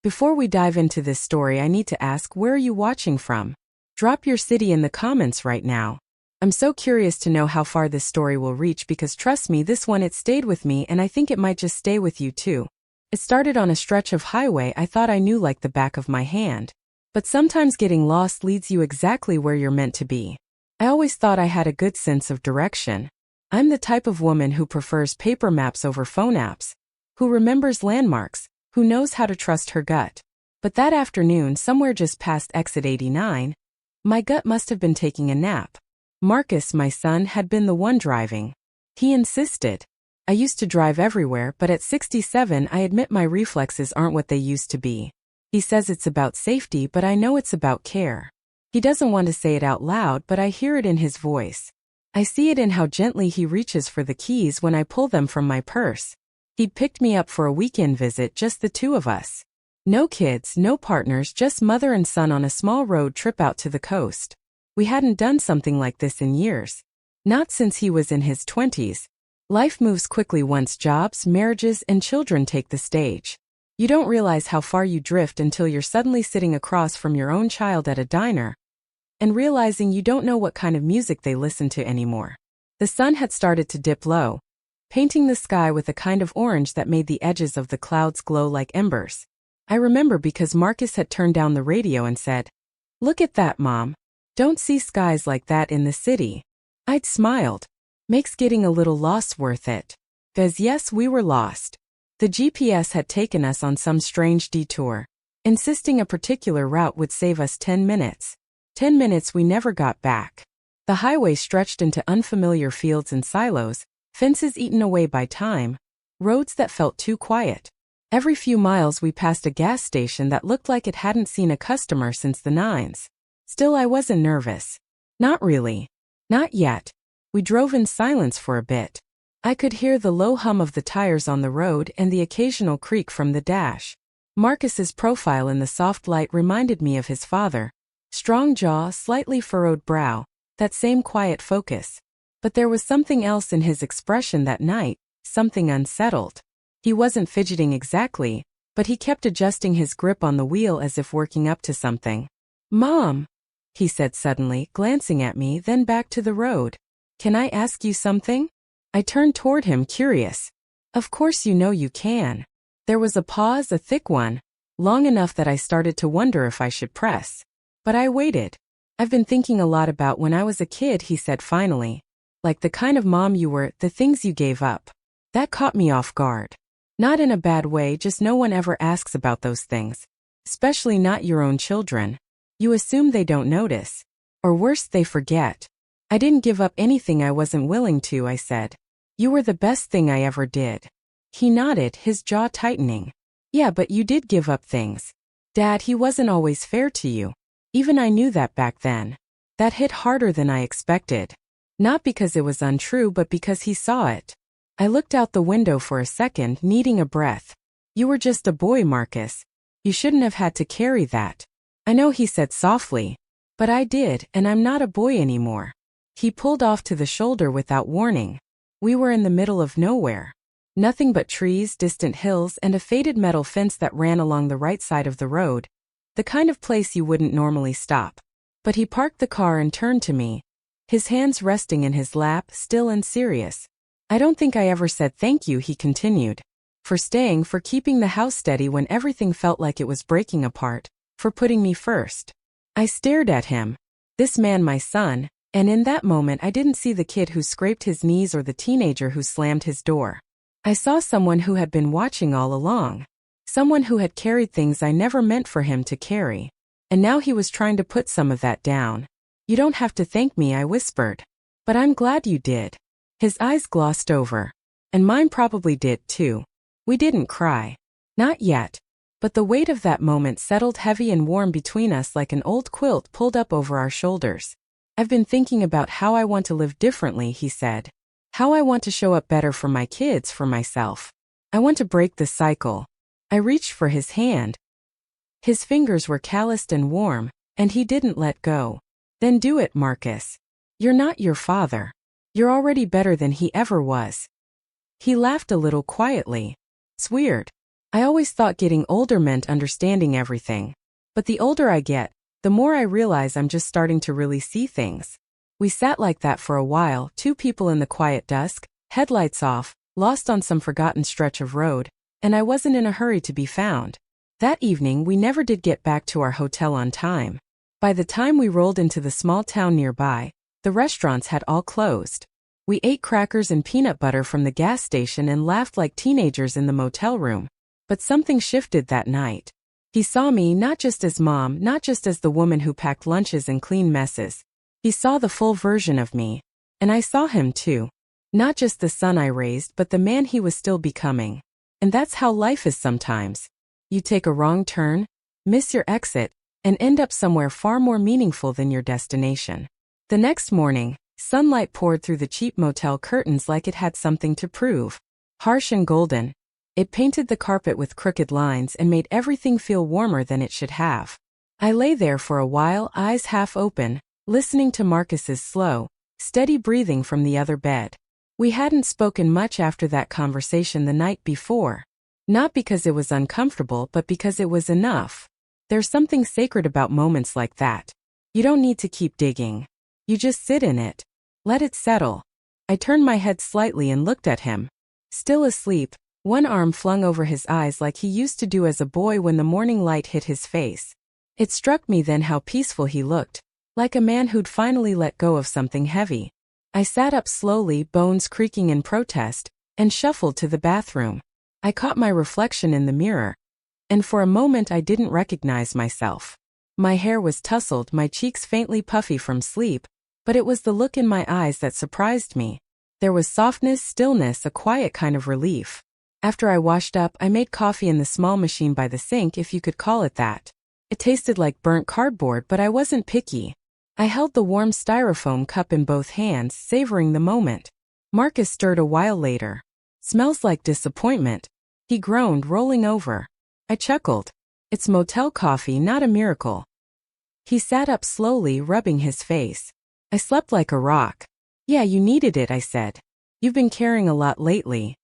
Before we dive into this story, I need to ask, where are you watching from? Drop your city in the comments right now. I'm so curious to know how far this story will reach because trust me, this one it stayed with me and I think it might just stay with you too. It started on a stretch of highway I thought I knew like the back of my hand. But sometimes getting lost leads you exactly where you're meant to be. I always thought I had a good sense of direction. I'm the type of woman who prefers paper maps over phone apps, who remembers landmarks, who knows how to trust her gut. But that afternoon, somewhere just past exit 89, my gut must have been taking a nap. Marcus, my son, had been the one driving. He insisted. I used to drive everywhere, but at 67 I admit my reflexes aren't what they used to be. He says it's about safety, but I know it's about care. He doesn't want to say it out loud, but I hear it in his voice. I see it in how gently he reaches for the keys when I pull them from my purse. He'd picked me up for a weekend visit, just the two of us. No kids, no partners, just mother and son on a small road trip out to the coast. We hadn't done something like this in years. Not since he was in his 20s. Life moves quickly once jobs, marriages, and children take the stage. You don't realize how far you drift until you're suddenly sitting across from your own child at a diner and realizing you don't know what kind of music they listen to anymore. The sun had started to dip low, painting the sky with a kind of orange that made the edges of the clouds glow like embers. I remember because Marcus had turned down the radio and said, "Look at that, Mom. Don't see skies like that in the city." I'd smiled. Makes getting a little lost worth it. 'Cause yes, we were lost. The GPS had taken us on some strange detour, insisting a particular route would save us 10 minutes. 10 minutes we never got back. The highway stretched into unfamiliar fields and silos, fences eaten away by time, roads that felt too quiet. Every few miles we passed a gas station that looked like it hadn't seen a customer since the 90s. Still, I wasn't nervous. Not really. Not yet. We drove in silence for a bit. I could hear the low hum of the tires on the road and the occasional creak from the dash. Marcus's profile in the soft light reminded me of his father. Strong jaw, slightly furrowed brow, that same quiet focus. But there was something else in his expression that night, something unsettled. He wasn't fidgeting exactly, but he kept adjusting his grip on the wheel as if working up to something. "Mom," he said suddenly, glancing at me, then back to the road. "Can I ask you something?" I turned toward him, curious. "Of course you know you can." There was a pause, a thick one, long enough that I started to wonder if I should press. But I waited. "I've been thinking a lot about when I was a kid," he said finally. "Like the kind of mom you were, the things you gave up." That caught me off guard. Not in a bad way, just no one ever asks about those things. Especially not your own children. You assume they don't notice. Or worse, they forget. "I didn't give up anything I wasn't willing to," I said. "You were the best thing I ever did." He nodded, his jaw tightening. "Yeah, but you did give up things. Dad, he wasn't always fair to you. Even I knew that back then." That hit harder than I expected. Not because it was untrue, but because he saw it. I looked out the window for a second, needing a breath. "You were just a boy, Marcus. You shouldn't have had to carry that." "I know," he said softly. "But I did, and I'm not a boy anymore." He pulled off to the shoulder without warning. We were in the middle of nowhere. Nothing but trees, distant hills, and a faded metal fence that ran along the right side of the road. The kind of place you wouldn't normally stop. But he parked the car and turned to me, his hands resting in his lap, still and serious. "I don't think I ever said thank you," he continued. "For staying, for keeping the house steady when everything felt like it was breaking apart, for putting me first." I stared at him. This man, my son, and in that moment I didn't see the kid who scraped his knees or the teenager who slammed his door. I saw someone who had been watching all along. Someone who had carried things I never meant for him to carry. And now he was trying to put some of that down. "You don't have to thank me," I whispered. "But I'm glad you did." His eyes glossed over. And mine probably did too. We didn't cry. Not yet. But the weight of that moment settled heavy and warm between us like an old quilt pulled up over our shoulders. "I've been thinking about how I want to live differently," he said. "How I want to show up better for my kids, for myself. I want to break the cycle." I reached for his hand. His fingers were calloused and warm, and he didn't let go. "Then do it, Marcus. You're not your father. You're already better than he ever was." He laughed a little quietly. "It's weird. I always thought getting older meant understanding everything. But the older I get, the more I realize I'm just starting to really see things. We sat like that for a while, two people in the quiet dusk, headlights off, lost on some forgotten stretch of road, and I wasn't in a hurry to be found. That evening we never did get back to our hotel on time. By the time we rolled into the small town nearby, the restaurants had all closed. We ate crackers and peanut butter from the gas station and laughed like teenagers in the motel room. But something shifted that night. He saw me not just as mom, not just as the woman who packed lunches and cleaned messes. He saw the full version of me. And I saw him too. Not just the son I raised, but the man he was still becoming. And that's how life is sometimes. You take a wrong turn, miss your exit, and end up somewhere far more meaningful than your destination. The next morning, sunlight poured through the cheap motel curtains like it had something to prove. Harsh and golden, it painted the carpet with crooked lines and made everything feel warmer than it should have. I lay there for a while, eyes half open, listening to Marcus's slow, steady breathing from the other bed. We hadn't spoken much after that conversation the night before. Not because it was uncomfortable, but because it was enough. There's something sacred about moments like that. You don't need to keep digging. You just sit in it. Let it settle. I turned my head slightly and looked at him. Still asleep, one arm flung over his eyes like he used to do as a boy when the morning light hit his face. It struck me then how peaceful he looked, like a man who'd finally let go of something heavy. I sat up slowly, bones creaking in protest, and shuffled to the bathroom. I caught my reflection in the mirror, and for a moment I didn't recognize myself. My hair was tousled, my cheeks faintly puffy from sleep, but it was the look in my eyes that surprised me. There was softness, stillness, a quiet kind of relief. After I washed up, I made coffee in the small machine by the sink, if you could call it that. It tasted like burnt cardboard, but I wasn't picky. I held the warm styrofoam cup in both hands, savoring the moment. Marcus stirred a while later. "Smells like disappointment," he groaned, rolling over. I chuckled. "It's motel coffee, not a miracle." He sat up slowly, rubbing his face. "I slept like a rock." "Yeah, you needed it," I said. "You've been carrying a lot lately."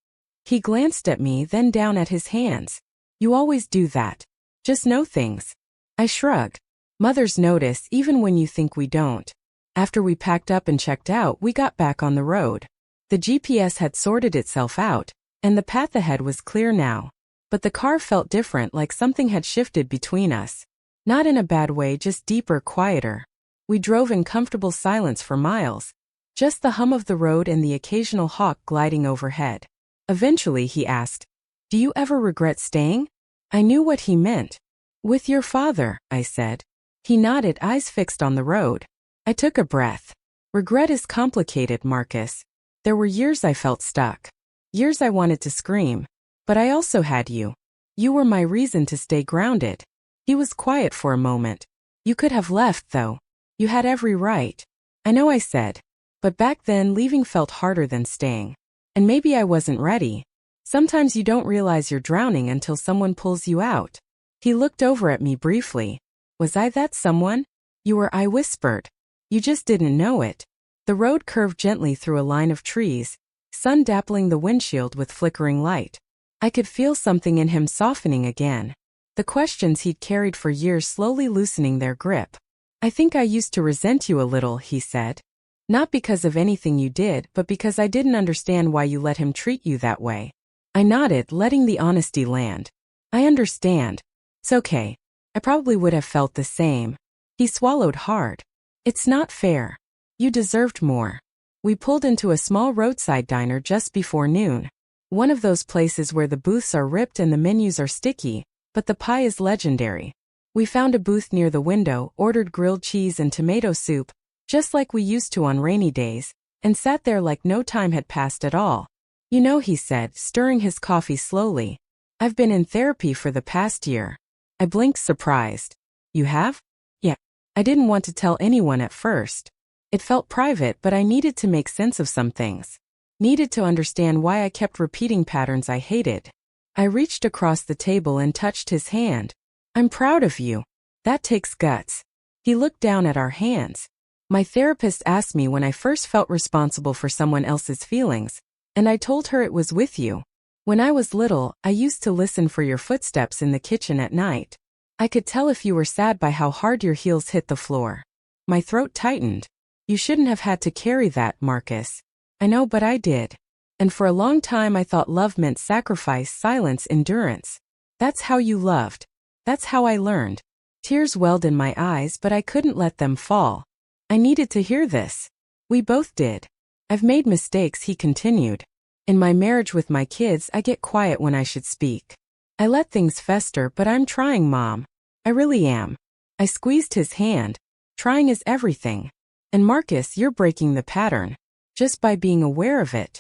He glanced at me, then down at his hands. "You always do that. Just know things." I shrugged. "Mothers notice even when you think we don't." After we packed up and checked out, we got back on the road. The GPS had sorted itself out, and the path ahead was clear now. But the car felt different, like something had shifted between us. Not in a bad way, just deeper, quieter. We drove in comfortable silence for miles. Just the hum of the road and the occasional hawk gliding overhead. Eventually he asked, "Do you ever regret staying?" I knew what he meant. "With your father," I said. He nodded, eyes fixed on the road. I took a breath. "Regret is complicated, Marcus. There were years I felt stuck. Years I wanted to scream. But I also had you. You were my reason to stay grounded." He was quiet for a moment. "You could have left, though. You had every right." "I know," I said. But back then, leaving felt harder than staying. And maybe I wasn't ready. Sometimes you don't realize you're drowning until someone pulls you out. He looked over at me briefly. "Was I that someone?" "You were," I whispered. "You just didn't know it." The road curved gently through a line of trees, sun dappling the windshield with flickering light. I could feel something in him softening again. The questions he'd carried for years slowly loosening their grip. "I think I used to resent you a little," he said. "Not because of anything you did, but because I didn't understand why you let him treat you that way." I nodded, letting the honesty land. "I understand. It's okay. I probably would have felt the same." He swallowed hard. "It's not fair. You deserved more." We pulled into a small roadside diner just before noon. One of those places where the booths are ripped and the menus are sticky, but the pie is legendary. We found a booth near the window, ordered grilled cheese and tomato soup, just like we used to on rainy days, and sat there like no time had passed at all. "You know," he said, stirring his coffee slowly, "I've been in therapy for the past year." I blinked, surprised. "You have?" "Yeah." I didn't want to tell anyone at first. It felt private, but I needed to make sense of some things. Needed to understand why I kept repeating patterns I hated. I reached across the table and touched his hand. "I'm proud of you. That takes guts." He looked down at our hands. "My therapist asked me when I first felt responsible for someone else's feelings, and I told her it was with you. When I was little, I used to listen for your footsteps in the kitchen at night. I could tell if you were sad by how hard your heels hit the floor. My throat tightened. You shouldn't have had to carry that, Marcus. I know, but I did. And for a long time I thought love meant sacrifice, silence, endurance. That's how you loved. That's how I learned. Tears welled in my eyes, but I couldn't let them fall. I needed to hear this. We both did. I've made mistakes, he continued. In my marriage with my kids, I get quiet when I should speak. I let things fester, but I'm trying, Mom. I really am. I squeezed his hand. Trying is everything. And Marcus, you're breaking the pattern. Just by being aware of it.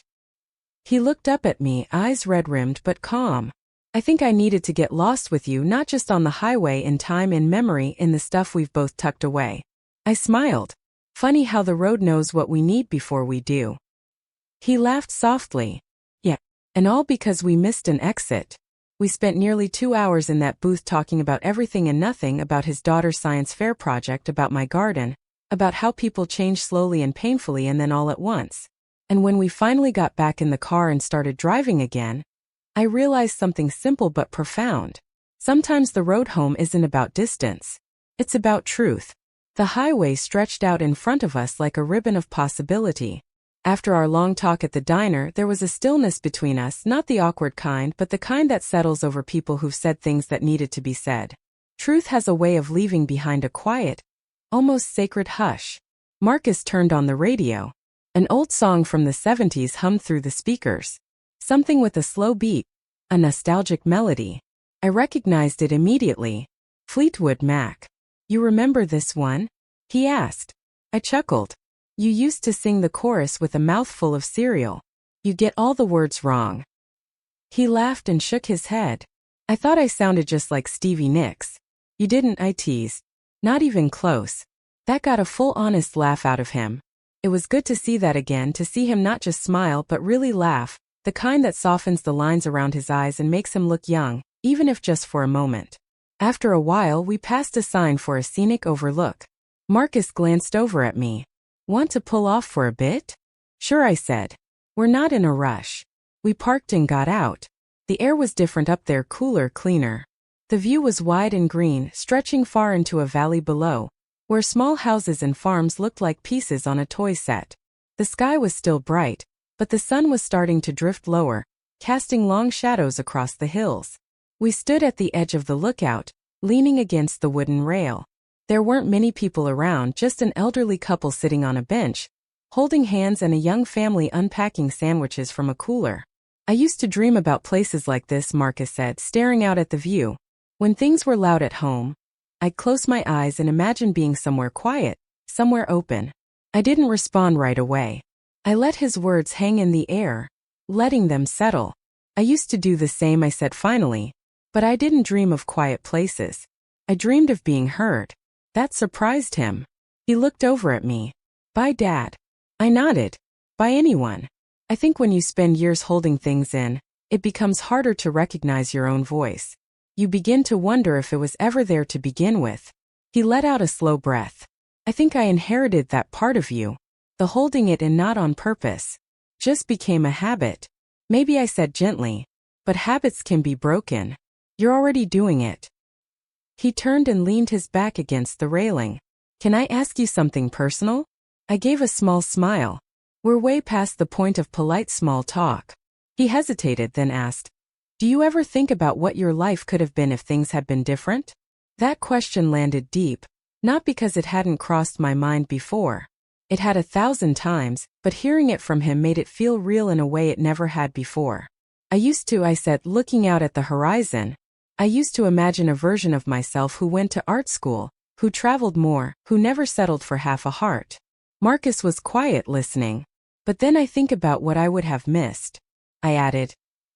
He looked up at me, eyes red-rimmed but calm. I think I needed to get lost with you, not just on the highway, in time, in memory, in the stuff we've both tucked away. I smiled. Funny how the road knows what we need before we do. He laughed softly. Yeah, and all because we missed an exit. We spent nearly 2 hours in that booth talking about everything and nothing, about his daughter's science fair project, about my garden, about how people change slowly and painfully and then all at once. And when we finally got back in the car and started driving again, I realized something simple but profound. Sometimes the road home isn't about distance. It's about truth. The highway stretched out in front of us like a ribbon of possibility. After our long talk at the diner, there was a stillness between us, not the awkward kind, but the kind that settles over people who've said things that needed to be said. Truth has a way of leaving behind a quiet, almost sacred hush. Marcus turned on the radio. An old song from the 70s hummed through the speakers. Something with a slow beat, a nostalgic melody. I recognized it immediately. Fleetwood Mac. You remember this one? He asked. I chuckled. You used to sing the chorus with a mouthful of cereal. You get all the words wrong. He laughed and shook his head. I thought I sounded just like Stevie Nicks. You didn't, I teased. Not even close. That got a full honest laugh out of him. It was good to see that again, to see him not just smile but really laugh, the kind that softens the lines around his eyes and makes him look young, even if just for a moment. After a while, we passed a sign for a scenic overlook. Marcus glanced over at me. Want to pull off for a bit? Sure, I said. We're not in a rush. We parked and got out. The air was different up there, cooler, cleaner. The view was wide and green, stretching far into a valley below, where small houses and farms looked like pieces on a toy set. The sky was still bright, but the sun was starting to drift lower, casting long shadows across the hills. We stood at the edge of the lookout, leaning against the wooden rail. There weren't many people around, just an elderly couple sitting on a bench, holding hands, and a young family unpacking sandwiches from a cooler. I used to dream about places like this, Marcus said, staring out at the view. When things were loud at home, I'd close my eyes and imagine being somewhere quiet, somewhere open. I didn't respond right away. I let his words hang in the air, letting them settle. I used to do the same, I said finally, but I didn't dream of quiet places. I dreamed of being heard. That surprised him. He looked over at me. By Dad. I nodded. By anyone. I think when you spend years holding things in, it becomes harder to recognize your own voice. You begin to wonder if it was ever there to begin with. He let out a slow breath. I think I inherited that part of you. The holding it in, not on purpose. Just became a habit. Maybe, I said gently. But habits can be broken. You're already doing it. He turned and leaned his back against the railing. Can I ask you something personal? I gave a small smile. We're way past the point of polite small talk. He hesitated, then asked, do you ever think about what your life could have been if things had been different? That question landed deep, not because it hadn't crossed my mind before. It had 1,000 times, but hearing it from him made it feel real in a way it never had before. I used to, I said, looking out at the horizon. I used to imagine a version of myself who went to art school, who traveled more, who never settled for half a heart. Marcus was quiet, listening. But then I think about what I would have missed. I added,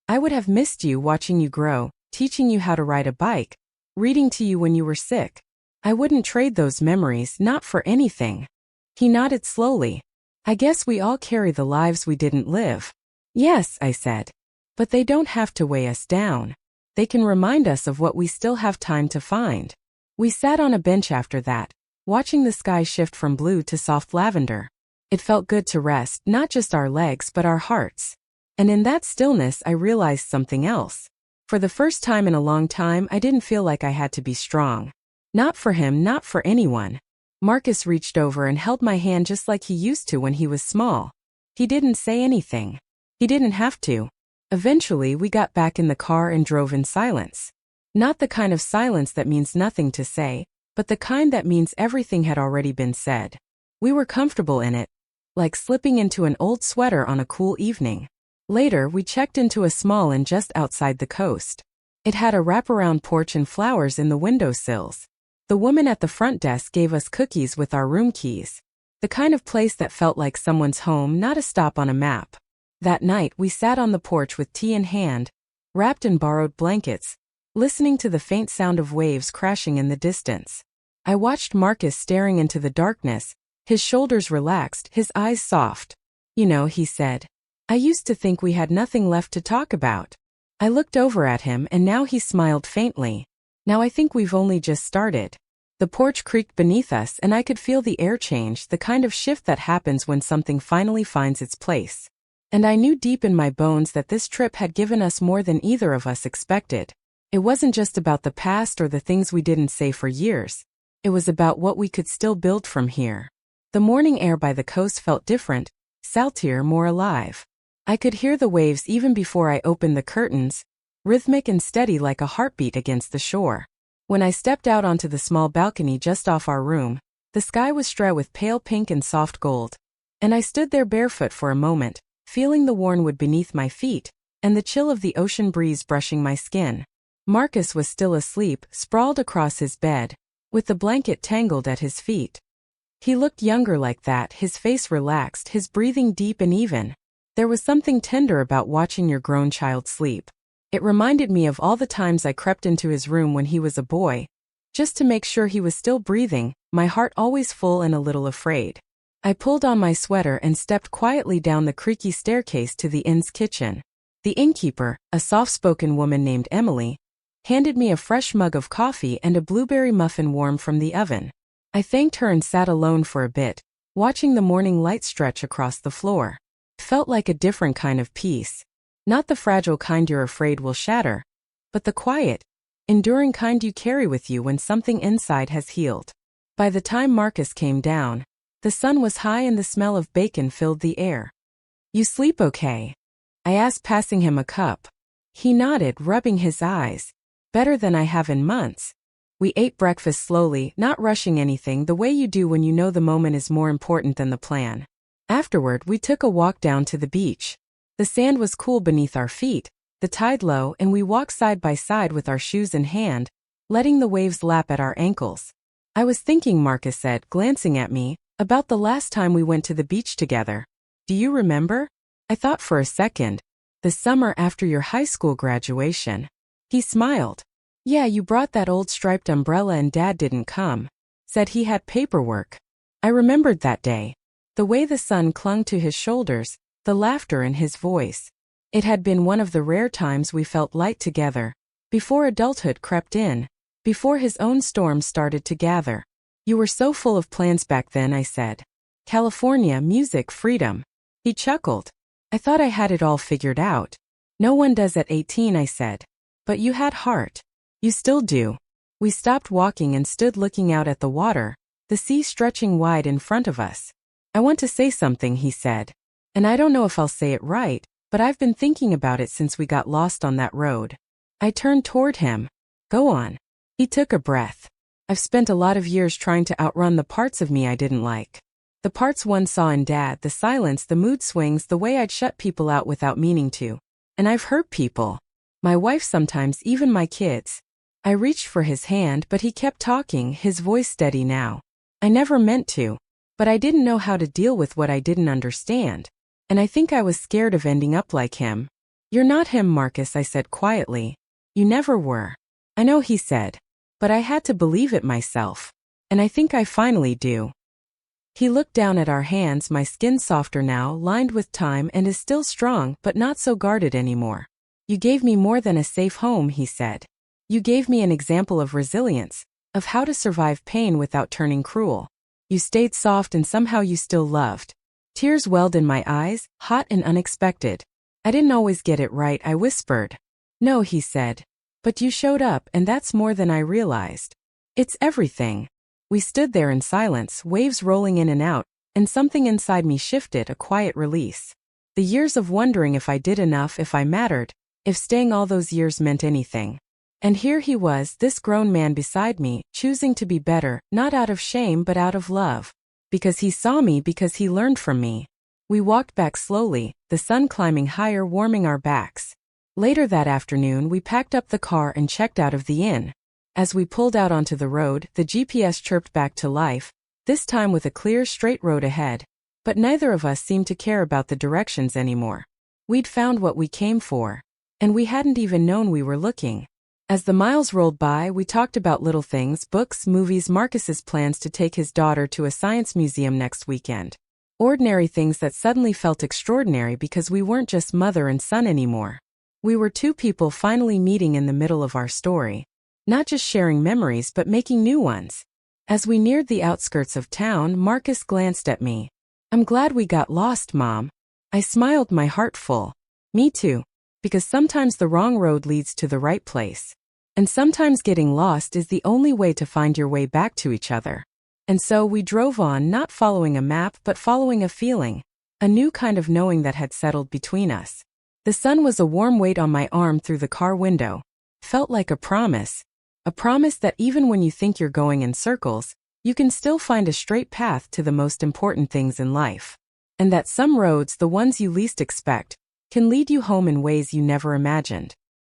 I would have missed you, watching you grow, teaching you how to ride a bike, reading to you when you were sick. I wouldn't trade those memories, not for anything. He nodded slowly. I guess we all carry the lives we didn't live. Yes, I said. But they don't have to weigh us down. They can remind us of what we still have time to find. We sat on a bench after that, watching the sky shift from blue to soft lavender. It felt good to rest, not just our legs but our hearts. And in that stillness I realized something else. For the first time in a long time I didn't feel like I had to be strong. Not for him, not for anyone. Marcus reached over and held my hand just like he used to when he was small. He didn't say anything. He didn't have to. Eventually we got back in the car and drove in silence. Not the kind of silence that means nothing to say, but the kind that means everything had already been said. We were comfortable in it, like slipping into an old sweater on a cool evening. Later, we checked into a small inn just outside the coast. It had a wraparound porch and flowers in the windowsills. The woman at the front desk gave us cookies with our room keys. The kind of place that felt like someone's home, not a stop on a map. That night, we sat on the porch with tea in hand, wrapped in borrowed blankets, listening to the faint sound of waves crashing in the distance. I watched Marcus staring into the darkness, his shoulders relaxed, his eyes soft. You know, he said, I used to think we had nothing left to talk about. I looked over at him and now he smiled faintly. Now I think we've only just started. The porch creaked beneath us and I could feel the air change, the kind of shift that happens when something finally finds its place. And I knew deep in my bones that this trip had given us more than either of us expected. It wasn't just about the past or the things we didn't say for years. It was about what we could still build from here. The morning air by the coast felt different, saltier, more alive. I could hear the waves even before I opened the curtains, rhythmic and steady like a heartbeat against the shore. When I stepped out onto the small balcony just off our room, the sky was strewn with pale pink and soft gold. And I stood there barefoot for a moment, feeling the worn wood beneath my feet, and the chill of the ocean breeze brushing my skin. Marcus was still asleep, sprawled across his bed, with the blanket tangled at his feet. He looked younger like that, his face relaxed, his breathing deep and even. There was something tender about watching your grown child sleep. It reminded me of all the times I crept into his room when he was a boy, just to make sure he was still breathing, my heart always full and a little afraid. I pulled on my sweater and stepped quietly down the creaky staircase to the inn's kitchen. The innkeeper, a soft-spoken woman named Emily, handed me a fresh mug of coffee and a blueberry muffin warm from the oven. I thanked her and sat alone for a bit, watching the morning light stretch across the floor. It felt like a different kind of peace. Not the fragile kind you're afraid will shatter, but the quiet, enduring kind you carry with you when something inside has healed. By the time Marcus came down, the sun was high and the smell of bacon filled the air. You sleep okay? I asked, passing him a cup. He nodded, rubbing his eyes. Better than I have in months. We ate breakfast slowly, not rushing anything, the way you do when you know the moment is more important than the plan. Afterward, we took a walk down to the beach. The sand was cool beneath our feet, the tide low, and we walked side by side with our shoes in hand, letting the waves lap at our ankles. I was thinking, Marcus said, glancing at me, about the last time we went to the beach together. Do you remember? I thought for a second. The summer after your high school graduation. He smiled. Yeah, you brought that old striped umbrella and Dad didn't come. Said he had paperwork. I remembered that day. The way the sun clung to his shoulders, the laughter in his voice. It had been one of the rare times we felt light together, before adulthood crept in, before his own storms started to gather. You were so full of plans back then, I said. California, music, freedom. He chuckled. I thought I had it all figured out. No one does at 18, I said. But you had heart. You still do. We stopped walking and stood looking out at the water, the sea stretching wide in front of us. I want to say something, he said. And I don't know if I'll say it right, but I've been thinking about it since we got lost on that road. I turned toward him. Go on. He took a breath. I've spent a lot of years trying to outrun the parts of me I didn't like. The parts one saw in Dad, the silence, the mood swings, the way I'd shut people out without meaning to. And I've hurt people. My wife sometimes, even my kids. I reached for his hand, but he kept talking, his voice steady now. I never meant to. But I didn't know how to deal with what I didn't understand. And I think I was scared of ending up like him. You're not him, Marcus, I said quietly. You never were. I know, he said. But I had to believe it myself. And I think I finally do. He looked down at our hands, my skin softer now, lined with time, and is still strong, but not so guarded anymore. You gave me more than a safe home, he said. You gave me an example of resilience, of how to survive pain without turning cruel. You stayed soft and somehow you still loved. Tears welled in my eyes, hot and unexpected. I didn't always get it right, I whispered. No, he said. But you showed up, and that's more than I realized. It's everything. We stood there in silence, waves rolling in and out, and something inside me shifted, a quiet release. The years of wondering if I did enough, if I mattered, if staying all those years meant anything. And here he was, this grown man beside me, choosing to be better, not out of shame but out of love. Because he saw me, because he learned from me. We walked back slowly, the sun climbing higher, warming our backs. Later that afternoon, we packed up the car and checked out of the inn. As we pulled out onto the road, the GPS chirped back to life, this time with a clear, straight road ahead. But neither of us seemed to care about the directions anymore. We'd found what we came for. And we hadn't even known we were looking. As the miles rolled by, we talked about little things, books, movies, Marcus's plans to take his daughter to a science museum next weekend. Ordinary things that suddenly felt extraordinary because we weren't just mother and son anymore. We were two people finally meeting in the middle of our story. Not just sharing memories but making new ones. As we neared the outskirts of town, Marcus glanced at me. I'm glad we got lost, Mom. I smiled, my heart full. Me too. Because sometimes the wrong road leads to the right place. And sometimes getting lost is the only way to find your way back to each other. And so we drove on, not following a map but following a feeling. A new kind of knowing that had settled between us. The sun was a warm weight on my arm through the car window. Felt like a promise. A promise that even when you think you're going in circles, you can still find a straight path to the most important things in life. And that some roads, the ones you least expect, can lead you home in ways you never imagined.